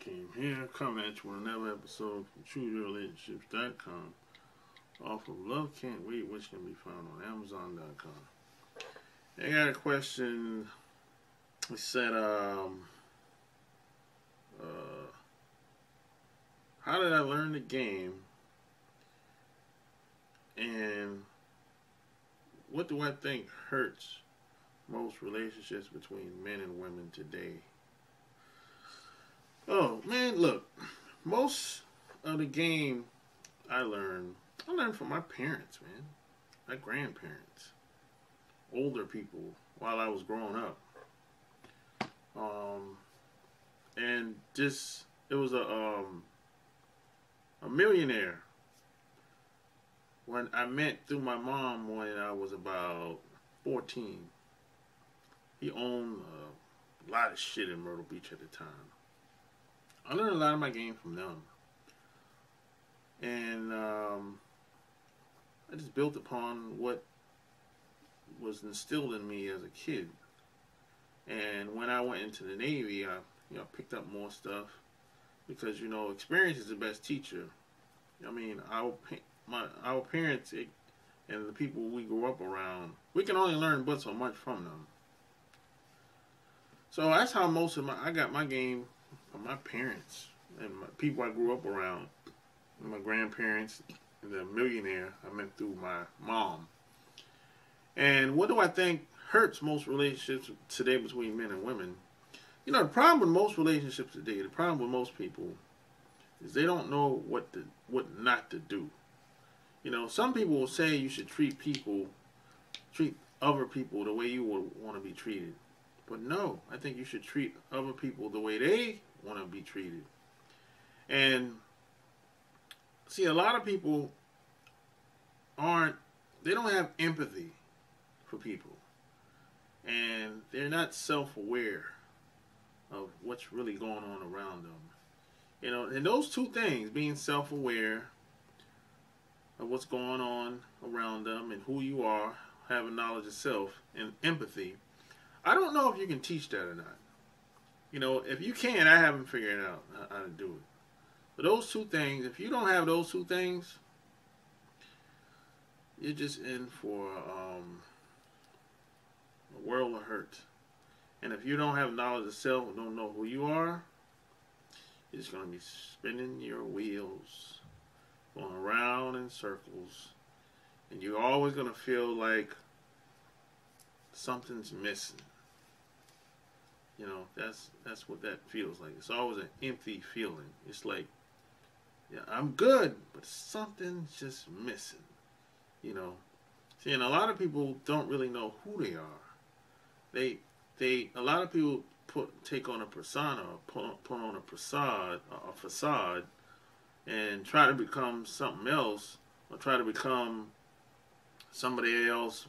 Hakeem here, coming at you with another episode from ChooseYourRelationships.com off of Love Can't Wait, which can be found on Amazon.com. I got a question. It said, how did I learn the game? And what do I think hurts most relationships between men and women today? Oh, man, look. Most of the game I learned from my parents, man. My grandparents. Older people while I was growing up. And just, it was a millionaire when I met through my mom when I was about 14. He owned a lot of shit in Myrtle Beach at the time. I learned a lot of my game from them. And I just built upon what was instilled in me as a kid. And when I went into the Navy, I picked up more stuff because, experience is the best teacher. I mean, our parents and the people we grew up around, we can only learn but so much from them. So that's how I got my game from my parents and my people I grew up around. My grandparents, and the millionaire I met through my mom. And what do I think hurts most relationships today between men and women? The problem with most relationships today, the problem with most people, is they don't know what not to do. Some people will say you should treat other people the way you would want to be treated. But no, I think you should treat other people the way they want to be treated. And see, a lot of people they don't have empathy for people. And they're not self-aware of what's really going on around them. And those two things, being self-aware of what's going on around them and who you are, having knowledge of self, and empathy, I don't know if you can teach that or not. If you can, I haven't figured out how to do it. But those two things, if you don't have those two things, you're just in for a world of hurt. And if you don't have knowledge of self and don't know who you are, you're just going to be spinning your wheels, going around in circles, and you're always going to feel like something's missing. That's what that feels like. It's always an empty feeling. It's like, yeah, I'm good, but something's just missing. See, and a lot of people don't really know who they are. A lot of people take on a persona, put on a facade, and try to become something else, or try to become somebody else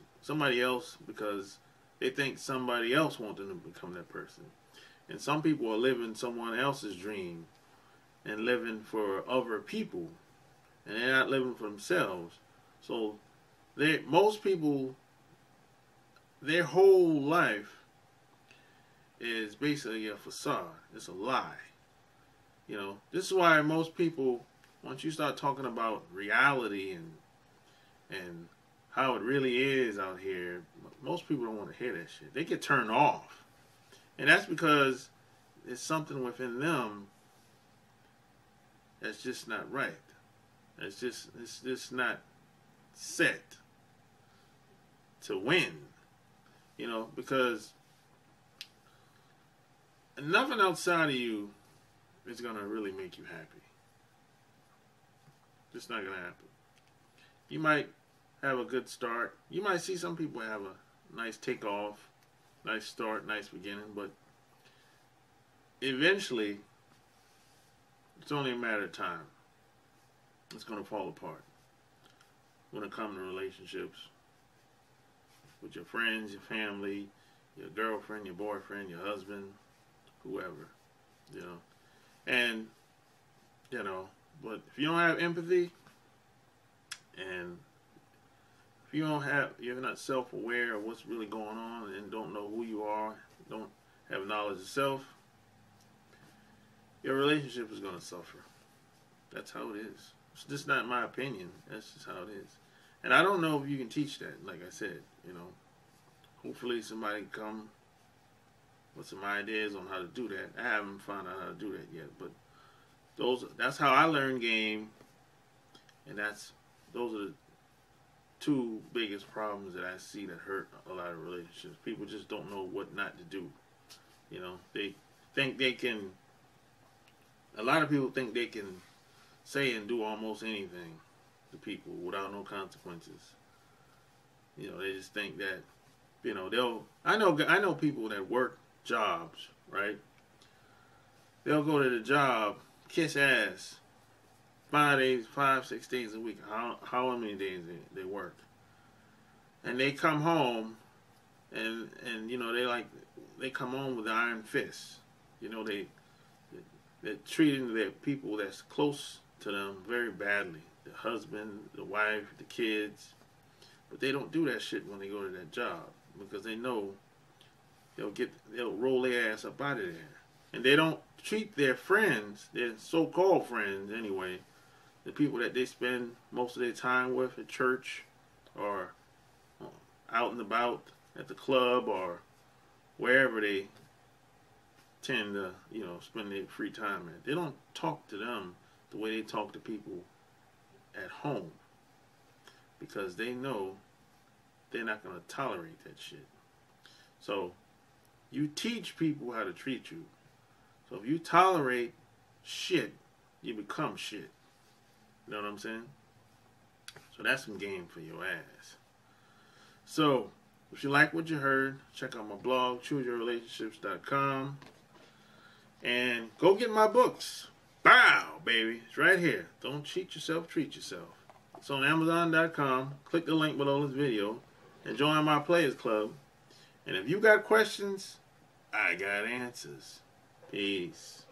because they think somebody else wants them to become that person. And some people are living someone else's dream and living for other people, and they're not living for themselves. So most people, their whole life is basically a facade. It's a lie. This is why most people, once you start talking about reality and how it really is out here, most people don't want to hear that shit. They get turned off. And that's because there's something within them that's just not right. It's just not set to win. Because nothing outside of you is going to really make you happy. It's not going to happen. You might have a good start. You might see some people have a nice takeoff, nice start, nice beginning, but eventually, it's only a matter of time. It's going to fall apart when it comes to relationships with your friends, your family, your girlfriend, your boyfriend, your husband, whoever, And, but if you don't have empathy, and if you're not self-aware of what's really going on and don't know who you are, don't have knowledge of self, your relationship is going to suffer. That's how it is. It's just not my opinion. That's just how it is. And I don't know if you can teach that, like I said, you know. Hopefully somebody come with some ideas on how to do that. I haven't found out how to do that yet, but that's how I learned game, and those are the two biggest problems that I see that hurt a lot of relationships. People just don't know what not to do. You know, they think they can. A lot of people think they can say and do almost anything to people without no consequences. You know, they just think that, you know, I know people that work jobs, right? They'll go to the job, kiss ass, 6 days a week, how many days they work. And they come home and you know, they come home with the iron fist. You know, they're treating their people that's close to them very badly. The husband, the wife, the kids. But they don't do that shit when they go to that job because they know they'll roll their ass up out of there. And they don't treat their friends, their so-called friends anyway, the people that they spend most of their time with at church or out and about at the club or wherever they tend to, you know, spend their free time at. They don't talk to them the way they talk to people at home because they know they're not going to tolerate that shit. So you teach people how to treat you. So if you tolerate shit, you become shit. You know what I'm saying? So that's some game for your ass. So if you like what you heard, check out my blog, chooseyourrelationships.com, and go get my books. Bow, baby. It's right here. Don't cheat yourself, treat yourself. It's on Amazon.com. Click the link below this video and join my Players Club. And if you got questions, I got answers. Peace.